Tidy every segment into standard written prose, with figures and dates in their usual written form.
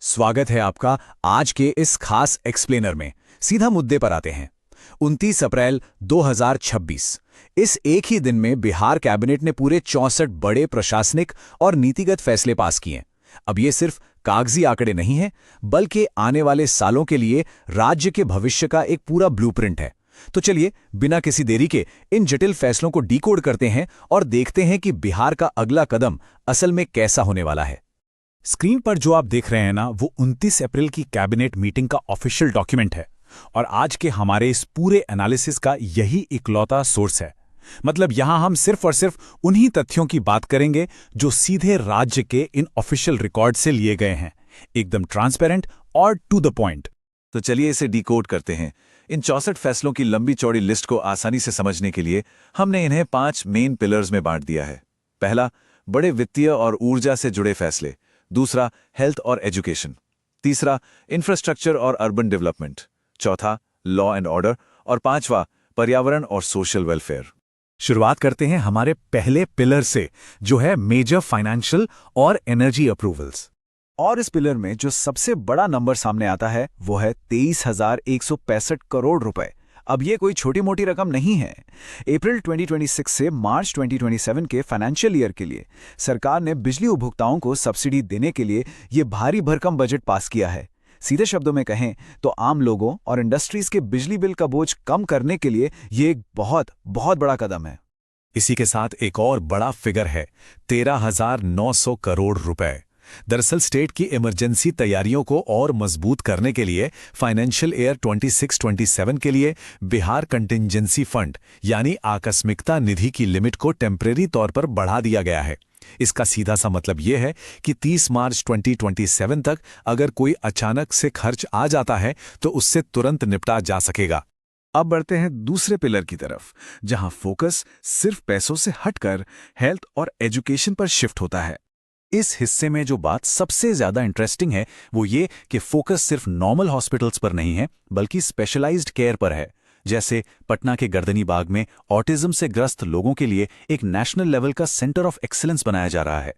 स्वागत है आपका आज के इस खास एक्सप्लेनर में। सीधा मुद्दे पर आते हैं। 29 अप्रैल 2026। इस एक ही दिन में बिहार कैबिनेट ने पूरे 64 बड़े प्रशासनिक और नीतिगत फैसले पास किए। अब ये सिर्फ कागजी आंकड़े नहीं हैं, बल्कि आने वाले सालों के लिए राज्य के भविष्य का एक पूरा ब्लूप्रिंट है। तो चलिए बिना किसी देरी के इन जटिल फैसलों को डिकोड करते हैं और देखते हैं कि बिहार का अगला कदम असल में कैसा होने वाला है। स्क्रीन पर जो आप देख रहे हैं ना, वो 29 अप्रैल की कैबिनेट मीटिंग का ऑफिशियल डॉक्यूमेंट है और आज के हमारे इस पूरे एनालिसिस का यही इकलौता सोर्स है। मतलब यहां हम सिर्फ और सिर्फ उन्हीं तथ्यों की बात करेंगे जो सीधे राज्य के इन ऑफिशियल रिकॉर्ड से लिए गए हैं, एकदम ट्रांसपेरेंट और टू द पॉइंट। तो चलिए इसे डिकोड करते हैं। इन 64 फैसलों की लंबी चौड़ी लिस्ट को आसानी से समझने के लिए हमने इन्हें 5 मेन पिलर्स में बांट दिया है। पहला, बड़े वित्तीय और ऊर्जा से जुड़े फैसले। दूसरा, हेल्थ और एजुकेशन। तीसरा, इंफ्रास्ट्रक्चर और अर्बन डेवलपमेंट। चौथा, लॉ एंड ऑर्डर। और पांचवा, पर्यावरण और सोशल वेलफेयर। शुरुआत करते हैं हमारे पहले पिलर से, जो है मेजर फाइनेंशियल और एनर्जी अप्रूवल्स। और इस पिलर में जो सबसे बड़ा नंबर सामने आता है वो है 23,165 करोड़ रुपए। अब ये कोई छोटी मोटी रकम नहीं है। अप्रैल 2026 से मार्च 2027 के फाइनेंशियल ईयर के लिए सरकार ने बिजली उपभोक्ताओं को सब्सिडी देने के लिए ये भारी भरकम बजट पास किया है। सीधे शब्दों में कहें तो आम लोगों और इंडस्ट्रीज के बिजली बिल का बोझ कम करने के लिए ये एक बहुत बहुत बड़ा कदम है। इसी के साथ एक और बड़ा फिगर है 13,900 करोड़ रुपए। दरअसल स्टेट की इमरजेंसी तैयारियों को और मजबूत करने के लिए फाइनेंशियल ईयर 26-27 के लिए बिहार कंटिंजेंसी फंड यानी आकस्मिकता निधि की लिमिट को टेम्परेरी तौर पर बढ़ा दिया गया है। इसका सीधा सा मतलब यह है कि 30 मार्च 2027 तक अगर कोई अचानक से खर्च आ जाता है तो उससे तुरंत निपटा जा सकेगा। अब बढ़ते हैं दूसरे पिलर की तरफ, जहां फोकस सिर्फ पैसों से हटकर हेल्थ और एजुकेशन पर शिफ्ट होता है। इस हिस्से में जो बात सबसे ज्यादा इंटरेस्टिंग है वो ये कि फोकस सिर्फ नॉर्मल हॉस्पिटल्स पर नहीं है, बल्कि स्पेशलाइज्ड केयर पर है। जैसे पटना के गर्दनी बाग में ऑटिज्म से ग्रस्त लोगों के लिए एक नेशनल लेवल का सेंटर ऑफ एक्सीलेंस बनाया जा रहा है।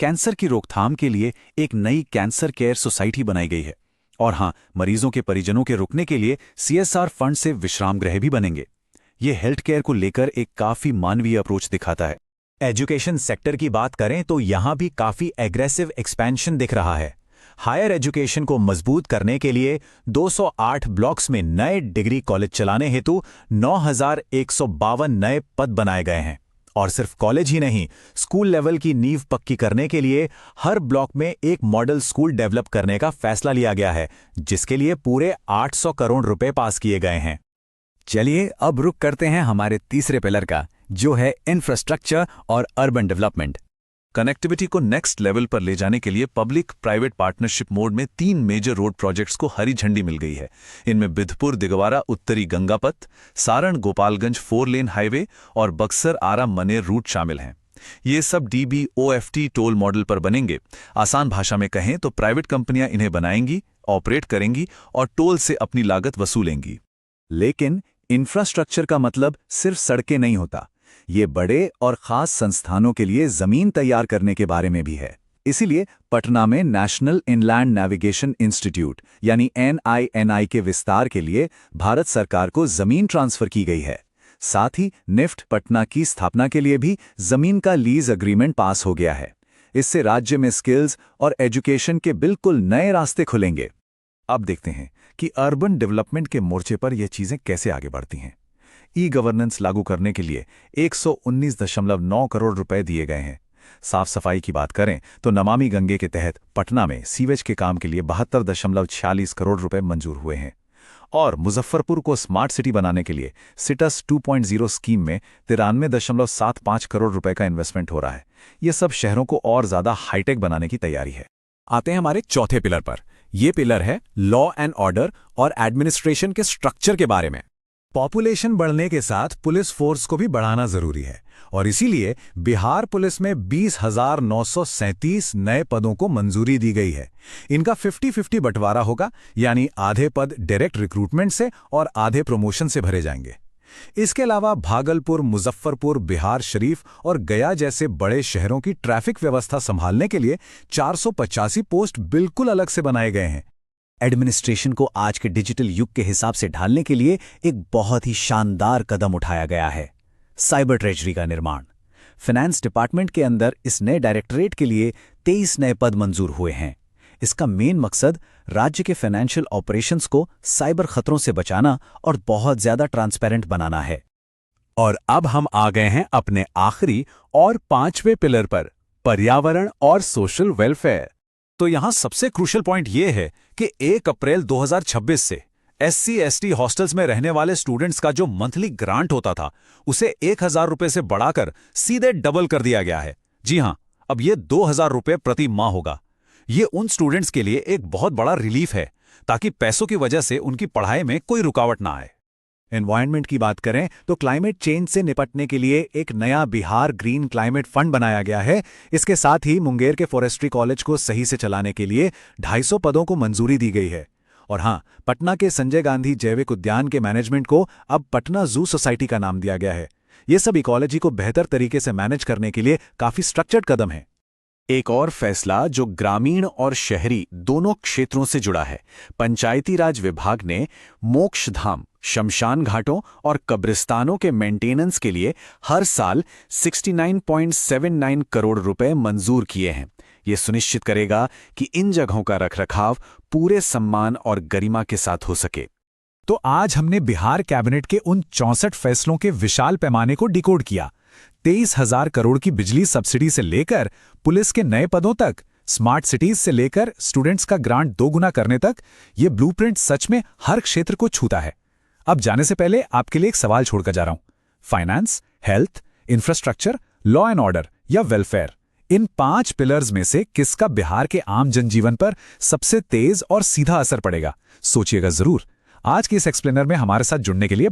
कैंसर की रोकथाम के लिए एक नई कैंसर केयर सोसाइटी बनाई गई है। और हां, मरीजों के परिजनों के रुकने के लिए CSR फंड से विश्राम गृह भी बनेंगे। ये हेल्थ केयर को लेकर एक काफी मानवीय अप्रोच दिखाता है। एजुकेशन सेक्टर की बात करें तो यहां भी काफी एग्रेसिव एक्सपेंशन दिख रहा है। हायर एजुकेशन को मजबूत करने के लिए 208 ब्लॉक्स में नए डिग्री कॉलेज चलाने हेतु 9,152 नए पद बनाए गए हैं। और सिर्फ कॉलेज ही नहीं, स्कूल लेवल की नींव पक्की करने के लिए हर ब्लॉक में एक मॉडल स्कूल डेवलप करने का फैसला लिया गया है, जिसके लिए पूरे 800 करोड़ रुपए पास किए गए हैं। चलिए अब रुक करते हैं हमारे तीसरे पिलर का, जो है इंफ्रास्ट्रक्चर और अर्बन डेवलपमेंट। कनेक्टिविटी को नेक्स्ट लेवल पर ले जाने के लिए पब्लिक प्राइवेट पार्टनरशिप मोड में 3 मेजर रोड प्रोजेक्ट्स को हरी झंडी मिल गई है। इनमें बिधपुर दिगवारा उत्तरी गंगापथ, सारण गोपालगंज 4 लेन हाईवे और बक्सर आरा मनेर रूट शामिल हैं। ये सब DBOFT टोल मॉडल पर बनेंगे। आसान भाषा में कहें तो प्राइवेट कंपनियां इन्हें बनाएंगी, ऑपरेट करेंगी और टोल से अपनी लागत वसूलेंगी। लेकिन इंफ्रास्ट्रक्चर का मतलब सिर्फ सड़कें नहीं होता, ये बड़े और खास संस्थानों के लिए जमीन तैयार करने के बारे में भी है। इसीलिए पटना में नेशनल इनलैंड नेविगेशन इंस्टीट्यूट यानी NINI के विस्तार के लिए भारत सरकार को जमीन ट्रांसफर की गई है। साथ ही निफ्ट पटना की स्थापना के लिए भी जमीन का लीज एग्रीमेंट पास हो गया है। इससे राज्य में स्किल्स और एजुकेशन के बिल्कुल नए रास्ते खुलेंगे। अब देखते हैं कि अर्बन डेवलपमेंट के मोर्चे पर यह चीजें कैसे आगे बढ़ती हैं। ई-गवर्नेंस लागू करने के लिए 119.9 करोड़ रुपए दिए गए हैं। साफ सफाई की बात करें तो नमामि गंगे के तहत पटना में सीवेज के काम के लिए 72.46 करोड़ रुपए मंजूर हुए हैं। और मुजफ्फरपुर को स्मार्ट सिटी बनाने के लिए सिटस 2.0 स्कीम में 93.75 करोड़ रुपए का इन्वेस्टमेंट हो रहा है। यह सब शहरों को और ज्यादा हाईटेक बनाने की तैयारी है। आते हैं हमारे चौथे पिलर पर। यह पिलर है लॉ एंड ऑर्डर और एडमिनिस्ट्रेशन के स्ट्रक्चर के बारे में। पॉपुलेशन बढ़ने के साथ पुलिस फोर्स को भी बढ़ाना जरूरी है और इसीलिए बिहार पुलिस में 20,937 नए पदों को मंजूरी दी गई है। इनका 50-50 बंटवारा होगा, यानी आधे पद डायरेक्ट रिक्रूटमेंट से और आधे प्रमोशन से भरे जाएंगे। इसके अलावा भागलपुर, मुजफ्फरपुर, बिहार शरीफ और गया जैसे बड़े शहरों की ट्रैफिक व्यवस्था संभालने के लिए 485 पोस्ट बिल्कुल अलग से बनाए गए हैं। एडमिनिस्ट्रेशन को आज के डिजिटल युग के हिसाब से ढालने के लिए एक बहुत ही शानदार कदम उठाया गया है, साइबर ट्रेजरी का निर्माण। फाइनेंस डिपार्टमेंट के अंदर इस नए डायरेक्टरेट के लिए 23 नए पद मंजूर हुए हैं। इसका मेन मकसद राज्य के फाइनेंशियल ऑपरेशंस को साइबर खतरों से बचाना और बहुत ज्यादा ट्रांसपेरेंट बनाना है। और अब हम आ गए हैं अपने आखिरी और 5वें पिलर पर, पर्यावरण और सोशल वेलफेयर। तो यहां सबसे क्रूशियल पॉइंट यह है कि 1 अप्रैल 2026 से SC/ST हॉस्टल्स में रहने वाले स्टूडेंट्स का जो मंथली ग्रांट होता था उसे 1000 रुपए से बढ़ाकर सीधे डबल कर दिया गया है। जी हां, अब यह 2000 रुपए प्रति माह होगा। ये उन स्टूडेंट्स के लिए एक बहुत बड़ा रिलीफ है ताकि पैसों की वजह से उनकी पढ़ाई में कोई रुकावट ना आए। एनवायरनमेंट की बात करें तो क्लाइमेट चेंज से निपटने के लिए एक नया बिहार ग्रीन क्लाइमेट फंड बनाया गया है। इसके साथ ही मुंगेर के फॉरेस्ट्री कॉलेज को सही से चलाने के लिए 250 पदों को मंजूरी दी गई है। और हां, पटना के संजय गांधी जैविक उद्यान के मैनेजमेंट को अब पटना जू सोसाइटी का नाम दिया गया है। ये सब इकोलॉजी को बेहतर तरीके से मैनेज करने के लिए काफी स्ट्रक्चर्ड कदम है। एक और फैसला जो ग्रामीण और शहरी दोनों क्षेत्रों से जुड़ा है। पंचायती राज विभाग ने मोक्षधाम, शमशान घाटों और कब्रिस्तानों के मेंटेनेंस के लिए हर साल 69.79 करोड़ रुपए मंजूर किए हैं। ये सुनिश्चित करेगा कि इन जगहों का रखरखाव पूरे सम्मान और गरिमा के साथ हो सके। तो आज हमने बिहार कैबिनेट के उन 64 फैसलों के विशाल पैमाने को डिकोड किया। 23,000 करोड़ की बिजली सब्सिडी से लेकर पुलिस के नए पदों तक, स्मार्ट सिटीज से लेकर स्टूडेंट्स का ग्रांट 2 गुना करने तक, ये ब्लूप्रिंट सच में हर क्षेत्र को छूता है। अब जाने से पहले आपके लिए एक सवाल छोड़कर जा रहा हूं। Finance, health, infrastructure, law and order या वेलफेयर, इन 5 पिलर्स में से किसका बिहार के आम जनजीवन पर सबसे तेज और सीधा असर पड़ेगा? सोचिएगा जरूर। आज के इस एक्सप्लेनर में हमारे साथ जुड़ने के लिए